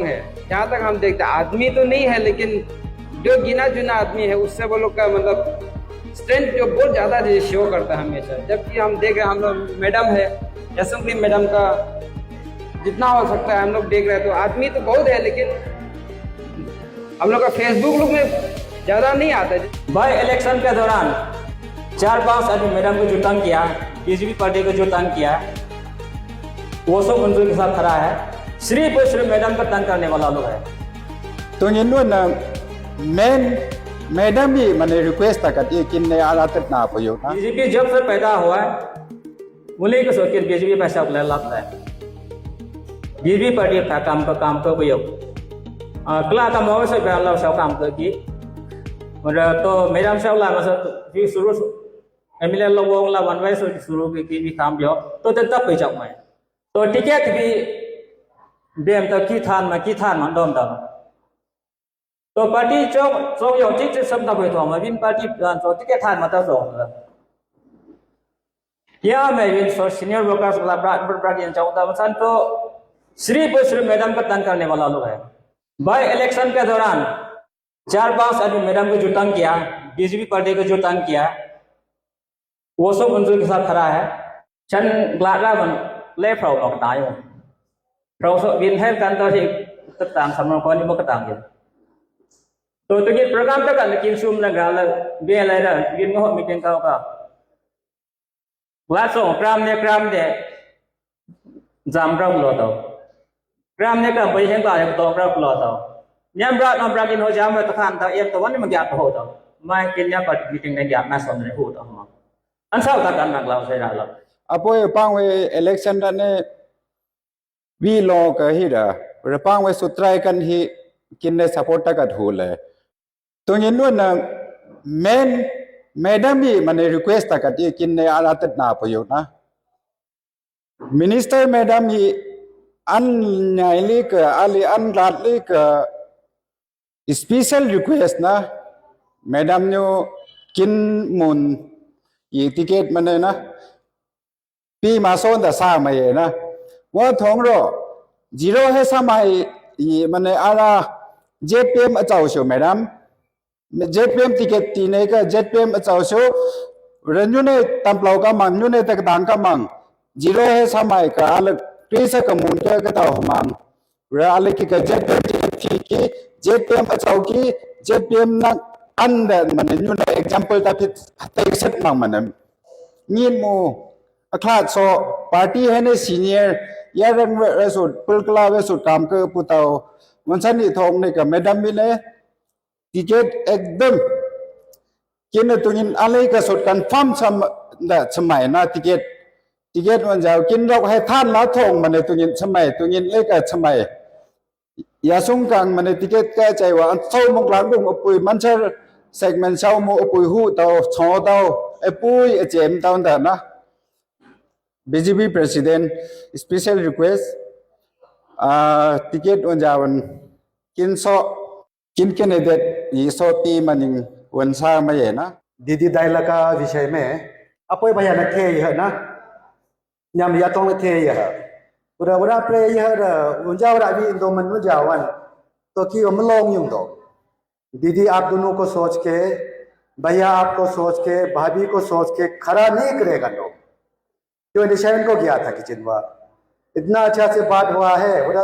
है। जहाँ तक हम देखते आदमी तो नहीं है, लेकिन जो गिना चुना आदमी है उससे वो लोग का मतलब स्ट्रेंथ जो बहुत ज्यादा शो करता है हमेशा। जबकि हम देख रहे हैं, हम लोग मैडम है यशस्वी मैडम का जितना हो सकता है हम लोग देख रहे हैं, तो आदमी तो बहुत है लेकिन हम लोग का फेसबुक लोग में ज्यादा नहीं आता है। भाई इलेक्शन के दौरान 4-5 आदमी मैडम को जो तंग किया, बीजेपी पार्टी को जो तंग किया, वो सब उनके साथ खड़ा है। सिर्फ और सिर्फ मैडम का तंग करने वाला लोग है। तो ये ना मेन मैडम भी मैंने रिक्वेस्ट था कि किन्ने आरात ना पयो था। बीजेपी जब से पैदा हुआ है मुझे को सोच के बीजेपी पैसा लाता है। बीजेपी पार्टी का काम को भी कला का मौके से पहला सब काम की और तो मैडम से ला मतलब भी शुरू एमएलए लोगों ला वन से शुरू की भी काम जो तो तब पे जाऊँ मैं तो टिकट भी बेम तक की थान मन डोम डोम तो पार्टी चौक यो चिट सब ना कोई तो मैं बिन पार्टी तो टिकट थान मत तो या मैं बिन सो सीनियर वर्कर्स ला ब्राक इन चौक दा तो सिर्फ मैडम का तंग करने वाला लोग है। भाई इलेक्शन के दौरान 4-5 आदमी मैडम को जो तंग किया, बीजेपी पार्टी को जो तंग किया, वो सब उनके साथ खड़ा है। चन ग्लाडा मन ले फ्राउ लोग तायो Frau so bin हैกันतोต่างสำนวนคนนี่มันก็ต่างอยู่ตัวตะกี้โปรแกรมตะกันกินซุ่มนะกะละเบี้ยอะไรนะกินก็มีเป็นเขาก็ว่าส่งกรามเนี่ยจำเราโลดgram ne kam bai hen ba to gra lo to nyam bra nam bra kin ho jam ta khan ta em to wan ma gyat ho to mai kin ya pat meeting ne gyat na som ne ho to ma an sau ta kan nak lao sai ra lo apoy pangwe election da ne vi lo ka hi da ra pangwe sutrai kan hi kin ne support ta ka thu le to yin nu na main madam bi mane request ta ka ti kin ne arat na payo na minister madam hi an nyai ka ali an rat ka special request na madam nyo kin mun yi ticket mane na pi ma son da sa ma ye na wa thong ro zero he sa mai yi mane ara jpm a chau sho madam jpm ticket ti ne ka jpm a chau sho ren yu ne tam plau ka mang yu ne ta dang ka mang zero he sa mai ka al Prisa kamun ka tao mang rally ki ka JPM ki JPM achau ki JPM na anda man nu na example ta phit ta set mang man ngin mo akhat so party hai ne senior ya ran resut pulkla we sut kam ka putau mansan ni thong ne ka madam bi ne ticket ekdam kin tungin alai ka sut confirm sam da chamai na ticketมันจะกินเราให้ท่านละทงมันในตัวเงินสมัยตัวเงินเล็กกับสมัยอย่าสงกังมันในติเกตแก้ใจว่าเท่ามงหลังบุ้งอปุยมันเชื่อเซกเมนต์เช่าโมอปุยหูเตาชอเตาไอ้ปุยไอ้เจมเตาแต่นะ BJP President special request ติเกตวันจะวันกินโซกินแคนดิเดตยี่โซตีมันยิงวันสร้างมาเย่นะदीदी दाइला का विषय में अपोय भयानक थे यह ना nyam ya tong the ya ura pre ya unja ura भी इंदो मन में जावन तो कि हम लोग यूं तो दीदी आप दोनों को सोच के भैया आपको सोच के भाभी को सोच के खरा नहीं करेगा लोग क्यों निशान को किया था कि चिंवा इतना अच्छा से बात हुआ है उरा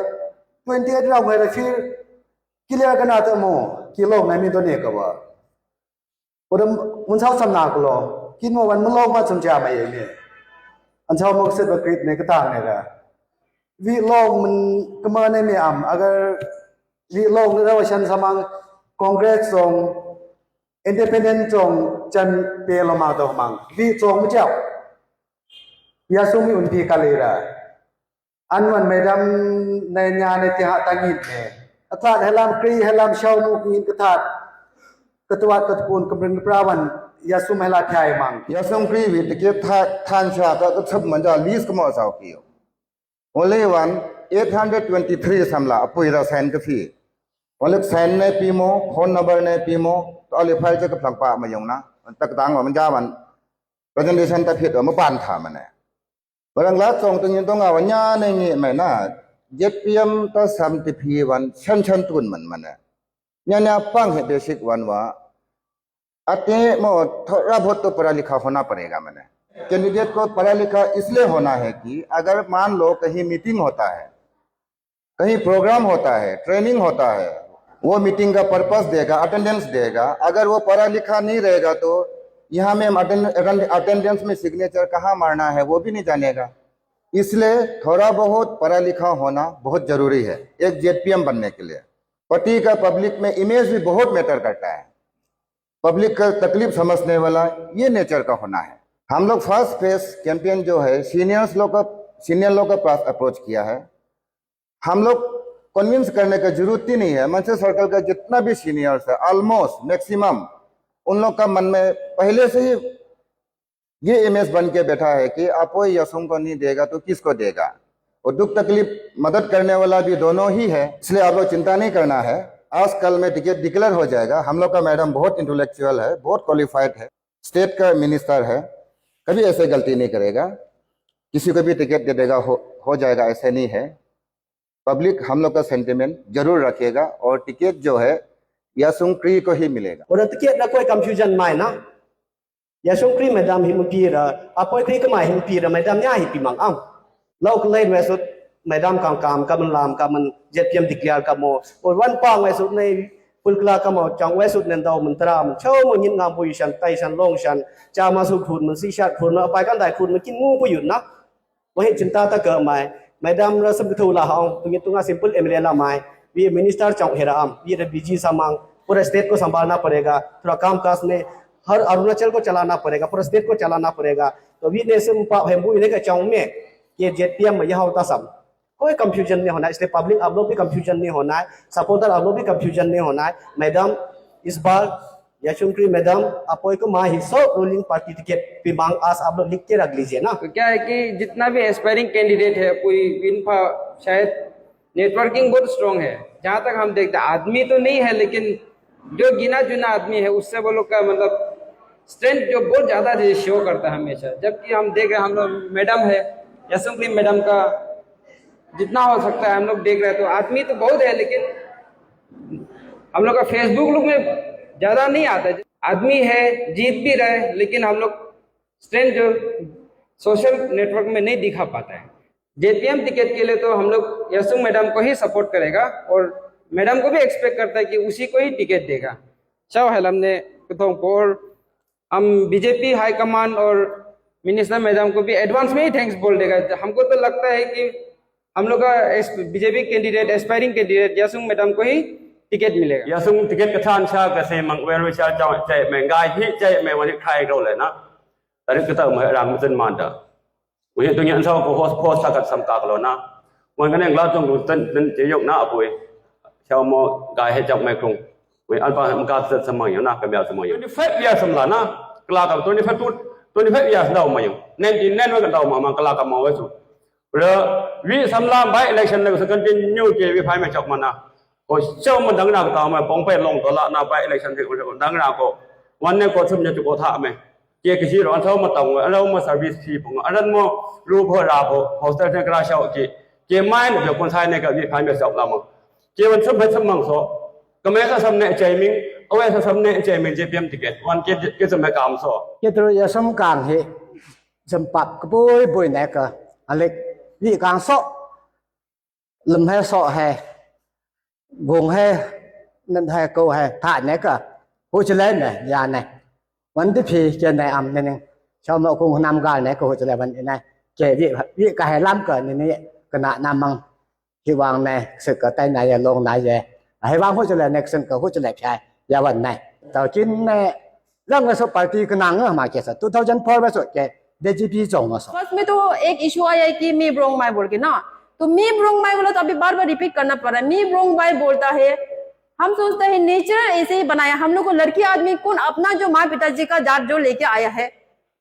28 राउंड है फिर क्लियर करना तो मो कि लोग नहीं तो नहीं कवा उरा उनसा समना को लो कि नो वन लोग मा समझा मैं येอันชอบมุกเสดกรีดในกระต่างเนี่ยละวิโลกมันก็มาในมีอ่ำอาการวิโลกเราชันสมังคอนเกรสส่งอินดิเพนเดนต์ส่งจันเปรมาตัวมังวิส่งไม่เจ้ายาสุมีอุนพีกาลีระอันวันไม่ดำในงานในที่หาตังยินเนี่ยอัตราให้ลำกรีให้ลำชาวมุกยินกระถากระตวัดกระปูนกำลังปราวันยาสุไม่ละทายมังยาสุครีวิตเก็บทานชาติก็ทับมันจะลิสก็มาสาวกี่only one 823 สำหรับปุยเราแสนก็พี่only แสนในปีโมคนนับในปีโมตอนเลี้ยไฟจะกับหลังป่ามาอย่างนะมันตักต่างว่ามันยามันpresentation แต่ผิดว่ามันปานถามมันเนี่ยบางครั้งส่งตัวนี้ต้องเอาวันยาในนี้ไหมนะ JPM ta sam ti phi wan chan tun man man न्या पंग है बेसिक वन वा अते मो थोड़ा बहुत तो पढ़ा लिखा होना पड़ेगा मैंने कैंडिडेट को पढ़ा लिखा इसलिए होना है कि अगर मान लो कहीं मीटिंग होता है, कहीं प्रोग्राम होता है, ट्रेनिंग होता है, वो मीटिंग का पर्पस देगा, अटेंडेंस देगा। अगर वो पढ़ा लिखा नहीं रहेगा तो यहाँ में अटेंडेंस में सिग्नेचर कहाँ मारना है वो भी नहीं जानेगा। इसलिए थोड़ा बहुत पढ़ा लिखा होना बहुत जरूरी है एक JPM बनने के लिए। पार्टी का पब्लिक में इमेज भी बहुत मैटर करता है, पब्लिक का तकलीफ समझने वाला ये नेचर का होना है। हम लोग फर्स्ट फेज कैंपेन जो है सीनियर लोग का पास अप्रोच किया है। हम लोग कन्विंस करने का जरूरत ही नहीं है। मंचर सर्कल का जितना भी सीनियर्स है ऑलमोस्ट मैक्सिमम उन लोग का मन में पहले से ही ये इमेज बन के बैठा है कि आप वो यसुम को नहीं देगा तो किसको देगा, और दुख तकलीफ मदद करने वाला भी दोनों ही है। इसलिए आप लोग चिंता नहीं करना है, आज कल में टिकट डिक्लेयर हो जाएगा। हम लोग का मैडम बहुत इंटेलेक्चुअल है, बहुत क्वालिफाइड है, स्टेट का मिनिस्टर है, कभी ऐसे गलती नहीं करेगा, किसी को भी टिकट दे देगा हो जाएगा, ऐसे नहीं है। पब्लिक हम लोग का सेंटिमेंट जरूर रखेगा और टिकट जो है यासुंक्री को ही मिलेगा। और टिकट ना कोई कंफ्यूजन माय ना यासुंक्री मैडम ही मुपीरा अपोय क्री कमाय ही मुपीरा मैडम न्या ही पिमांग आम लोक लेन वैसुत मैडम काम का मन लाम का मन JPM डिक्लेयर का मो और वन पांग वैसुत ने पुलकला का मो चांग वैसुत ने दाव मन तरा मन छौ मन हिन ngam पोजीशन ताइशन लोंगशन चा मासु खुन मन सीशा खुन अपाय kan dai खुन मन किन मु पुयुन ना वही चिंता ता क माय मैडम र सब थुला हाउ तुंगे तुंगा सिंपल MLA ला माय वी मिनिस्टर चांग हेरा आम ये बीजी सामांग पूरा स्टेट को संभालना पड़ेगा, थोड़ा काम काज में हर अरुणाचल को चलाना पड़ेगा, पूरा स्टेट को चलाना पड़ेगा। तो वी ने से हेमबू इने का चांग में ये JPM में यह होता सब कोई कंफ्यूजन नहीं होना है। इसलिए पब्लिक आप लोग भी कंफ्यूजन नहीं होना है, सपोर्टर आप लोग भी कंफ्यूजन नहीं होना है। मैडम इस बार यासुंक्री मैडम आपको को मां हिस्सो रूलिंग पार्टी टिकट भी मांग आज आप लोग लिख के रख लीजिए ना। तो क्या है कि जितना भी एस्पायरिंग कैंडिडेट है कोई इनका शायद नेटवर्किंग बहुत स्ट्रांग है। जहाँ तक हम देखते हैं आदमी तो नहीं है लेकिन जो गिना चुना आदमी है उससे वो लोग का मतलब स्ट्रेंथ जो बहुत ज्यादा शो करता है हमेशा। जबकि हम देख रहे हैं हम लोग मैडम है यासुंक्री मैडम का जितना हो सकता है हम लोग देख रहे हैं। तो आदमी तो बहुत है लेकिन हम लोग का फेसबुक लोग में ज्यादा नहीं आता है। आदमी है जीत भी रहे लेकिन हम लोग स्ट्रेंथ जो सोशल नेटवर्क में नहीं दिखा पाता है। JPM टिकट के लिए तो हम लोग यासुंग मैडम को ही सपोर्ट करेगा और मैडम को भी एक्सपेक्ट करता है कि उसी को ही टिकट देगा। शाह हमने और हम BJP हाईकमान और मिनिस्टर मैडम को भी एडवांस में ही थैंक्स बोल देगा। हमको तो लगता है कि हम लोग का BJP कैंडिडेट एस्पायरिंग कैंडिडेट यासुंग मैडम को ही टिकट मिलेगा। यासुंग टिकट कथान छा कसे मंगवेर विचार जाव चे महंगाई ही चे में वनि खाई रो ले ना तारे कता म राम जन मानदा वे तो यन साव को होस्ट साकत समकाक लो ना वन गने ग्ला तंग तन जे yok ना अपुय शाव मो गाय हे जब मैं खुंग वे अल्पा हम का समय ना कम्या समय 25 years समला ना कला का 25 years दाव मयो नेन वे दाव मा कला का मा वे सु र वी समला बाय इलेक्शन ले कंटिन्यू के वी फाइ में चक मना को चौ म दंग ना का म पोंग पे लोंग तो ला ना बाय इलेक्शन के को दंग ना को वन ने को सुम ने को था में के किसी रो अथौ म तंग अरो म सर्विस फी पोंग अरन मो रू भो रा भो पोस्टर ने करा शाव के माय ने जो कोन साइ ने का वी फाइ में चक ला म के वन सब सब मंग सो कमे का सबने चैमिंग अवे सबने चैमिंग JPM टिकट वन के जमे काम सो ये तो यसम कांग है जम पाप कपोय बोय ने का अले वी कांग सो लम है सो है गोंग है नन है को है था ने का हो चले ने या ने वन दि फी के ने am नेชาวมกงนำกาne ko ho chale ban ne ke wi ka hai lam ka ne ne kana namang ki wang neสึกka tai na ya long na ye hai wang ho chale ne sen ka ho chale phai ya wan ne tao chin ne rang so party ka nang ma ke sa 2004 ba so ke DGP चौंग सो first में तो एक issue आया कि मी ब्रोंग माई बोल के ना, तो मी ब्रोंग माई बोला तो अभी बार बार रिपीट करना पड़ रहा है। मी ब्रोंग माई बोलता है, हम सोचते हैं नेचर ऐसे ही बनाया। हम लोग को लड़की आदमी कौन अपना जो माँ पिताजी का जात जो लेके आया है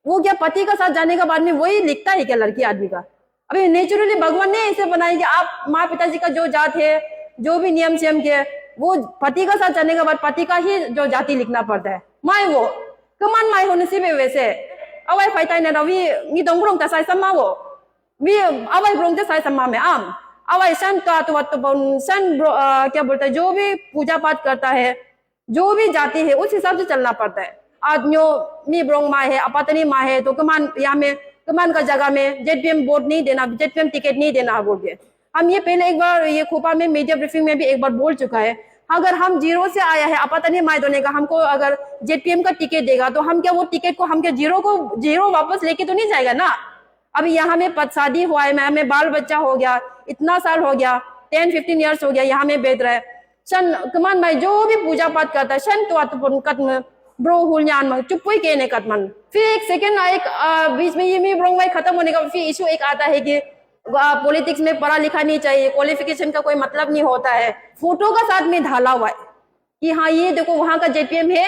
वो क्या पति का साथ जाने के बाद में वही लिखता है क्या लड़की आदमी का? अभी नेचुरली भगवान ने ऐसे बनाया कि आप माँ पिताजी का जो जात है जो भी नियम सियम के वो पति का साथ जाने के बाद पति का ही जो जाति लिखना पड़ता है। माई वो कमान माई होने से भी वैसे अवाई फाइटाई ने रवि नी दोंग ब्रोंग तसाई सम्मा वो वी अवाई ब्रोंग तसाई सम्मा में आम अब सन क्या बोलते हैं, जो भी पूजा पाठ करता है, जो भी जाति है, उस हिसाब से चलना पड़ता है। आदमियों मी ब्रोंग माँ है, अपातनी माँ है, तो कमान यहाँ में कमान का जगह में जेडपीएम वोट नहीं देना, जेडपीएम टिकट नहीं देना बोल के हम ये पहले एक बार ये खोपा में मीडिया ब्रीफिंग में भी एक बार बोल चुका है। अगर हम जीरो से आया है अपातनी माँ दोने का, हमको अगर जेडपीएम का टिकट देगा तो हम क्या वो टिकट को हम क्या जीरो वापस लेके तो नहीं जाएगा ना। अभी यहाँ में शादी हुआ है, हमें बाल बच्चा हो गया, इतना साल हो गया, 10-15 ईयर्स हो गया यहाँ में बेच रहा है। शन कमान भाई जो भी पूजा पाठ करता है शन तो कत्म ब्रो हुलयान में चुप ही कहने कत्मन। फिर एक सेकंड एक बीच में ये मी ब्रोंग भाई खत्म होने का फिर इशू एक आता है कि पॉलिटिक्स में पढ़ा लिखा नहीं चाहिए, क्वालिफिकेशन का कोई मतलब नहीं होता है। फोटो का साथ में ढाला हुआ है कि हाँ ये देखो वहां का जेडपीएम है,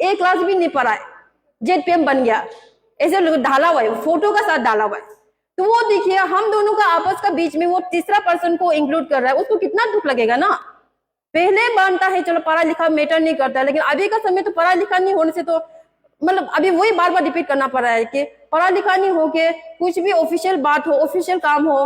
एक क्लास भी नहीं पढ़ा है, जेडपीएम बन गया, ऐसे ढाला हुआ है, फोटो का साथ डाला हुआ है। तो वो देखिए हम दोनों का आपस का बीच में वो तीसरा पर्सन को इंक्लूड कर रहा है, उसको कितना दुख लगेगा ना। पहले बनता है चलो पढ़ा लिखा मैटर नहीं करता है, लेकिन अभी का समय तो पढ़ा लिखा नहीं होने से तो मतलब अभी वही बार बार रिपीट करना पड़ रहा है कि पढ़ा लिखा नहीं हो के कुछ भी ऑफिशियल बात हो, ऑफिशियल काम हो,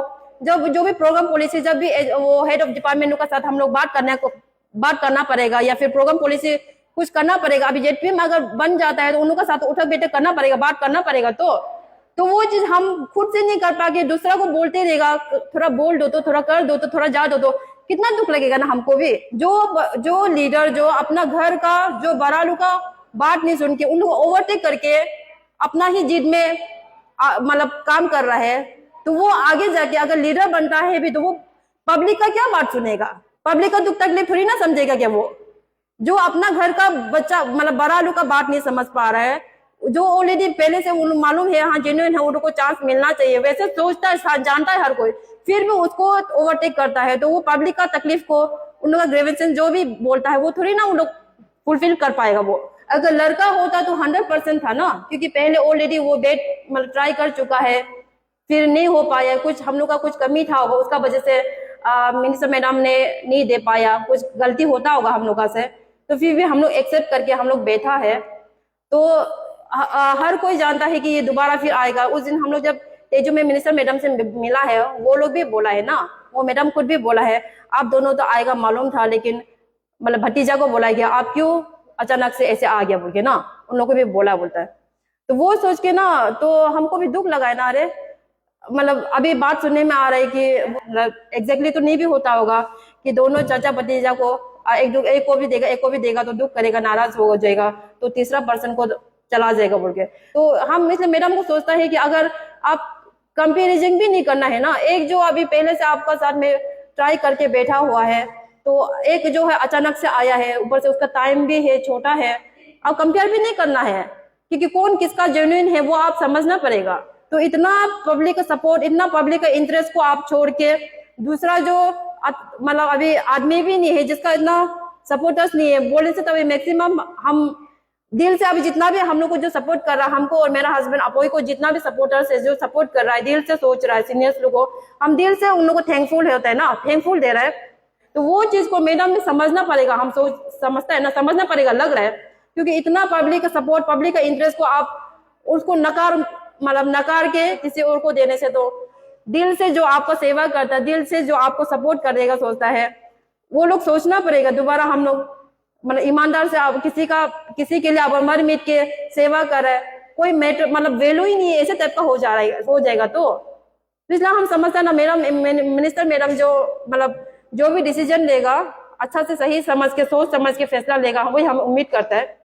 जब जो भी प्रोग्राम पॉलिसी जब भी वो हेड ऑफ डिपार्टमेंट के साथ हम लोग बात करना पड़ेगा या फिर प्रोग्राम पॉलिसी कुछ करना पड़ेगा। अभी जेडपीएम अगर बन जाता है तो उन लोगों के साथ उठक बैठक करना पड़ेगा, बात करना पड़ेगा। तो वो चीज हम खुद से नहीं कर पाके दूसरा को बोलते रहेगा, थोड़ा बोल दो तो, थोड़ा कर दो तो, थोड़ा जा दो तो, कितना दुख लगेगा ना हमको भी। जो लीडर जो अपना घर का जो बड़ा लोग का बात नहीं सुन के उन लोग ओवरटेक करके अपना ही जिद में मतलब काम कर रहा है, तो वो आगे जाके अगर लीडर बनता है भी तो वो पब्लिक का क्या बात सुनेगा, पब्लिक का दुख तकलीफ थोड़ी ना समझेगा क्या। वो जो अपना घर का बच्चा मतलब बड़ा लोग का बात नहीं समझ पा रहा है, जो ऑलरेडी पहले से मालूम है हाँ जेन्युइन है, उनको चांस मिलना चाहिए, वैसे सोचता है, जानता है हर कोई, फिर भी उसको ओवरटेक करता है, तो वो पब्लिक का तकलीफ को उन लोग का ग्रेवेंशन जो भी बोलता है वो थोड़ी ना उन लोग फुलफिल कर पाएगा। वो अगर लड़का होता तो 100% था ना, क्योंकि पहले ऑलरेडी वो डेट मतलब ट्राई कर चुका है, फिर नहीं हो पाया, कुछ हम लोग का कुछ कमी था होगा, उसका वजह से मिनिस्टर मैडम ने नहीं दे पाया, कुछ गलती होता होगा हम लोग से, तो फिर भी हम लोग एक्सेप्ट करके हम लोग बैठा है। तो हर कोई जानता है कि ये दोबारा फिर आएगा। उस दिन हम लोग जब तेजू में मिनिस्टर मैडम से मिला है, वो लोग भी बोला है ना, वो मैडम खुद भी बोला है आप दोनों तो आएगा मालूम था, लेकिन मतलब भतीजा को बोला गया आप क्यों अचानक से ऐसे आ गया बोल के ना, उन लोगों को भी बोलता है। तो वो सोच के ना तो हमको भी दुख लगा है ना। अरे मतलब अभी बात सुनने में आ रहा है कि मतलब एग्जैक्टली तो नहीं भी होता होगा कि दोनों चाचा भतीजा को एक को भी देगा तो दुख करेगा, नाराज हो जाएगा, तो तीसरा पर्सन को चला जाएगा बोल के। तो हम इसलिए मैडम को सोचता है कि अगर आप कंपेरिजन भी नहीं करना है ना, एक जो अभी पहले से आपका साथ में ट्राई करके बैठा हुआ है, तो एक जो है अचानक से आया है, ऊपर से उसका टाइम भी है छोटा है, अब कंपेयर भी नहीं करना है, क्योंकि कौन किसका जेन्युइन है वो आप समझना पड़ेगा। तो इतना पब्लिक का सपोर्ट, इतना पब्लिक का इंटरेस्ट को आप छोड़ के दूसरा जो मतलब अभी आदमी भी नहीं है जिसका इतना सपोर्टर्स नहीं है, बोलने से तभी मैक्सिमम हम दिल से अभी जितना भी हम लोग को जो सपोर्ट कर रहा है, हमको और मेरा हस्बैंड अपोई को जितना भी सपोर्टर्स है जो सपोर्ट कर रहा है, दिल से सोच रहा है, सीनियर्स लोग को हम दिल से उन लोग को थैंकफुल होता है ना, थैंकफुल दे रहा है। तो वो चीज को मैडम में समझना पड़ेगा, हम समझता है ना, समझना पड़ेगा लग रहा है, क्योंकि इतना पब्लिक का सपोर्ट, पब्लिक का इंटरेस्ट को आप उसको नकार के किसी और को देने से, तो दिल से जो आपको सेवा करता है, दिल से जो आपको सपोर्ट करेगा सोचता है, वो लोग सोचना पड़ेगा दोबारा। हम लोग मतलब ईमानदार से आप किसी के लिए आप मर मिट के सेवा कर रहे हैं, कोई मैटर मतलब वैल्यू ही नहीं है, ऐसे टाइप का हो जाएगा। तो इसलिए हम समझते हैं ना, मेरा मिनिस्टर मैडम जो मतलब जो भी डिसीजन लेगा अच्छा से सही समझ के, सोच समझ के फैसला लेगा, वही हम उम्मीद करते हैं।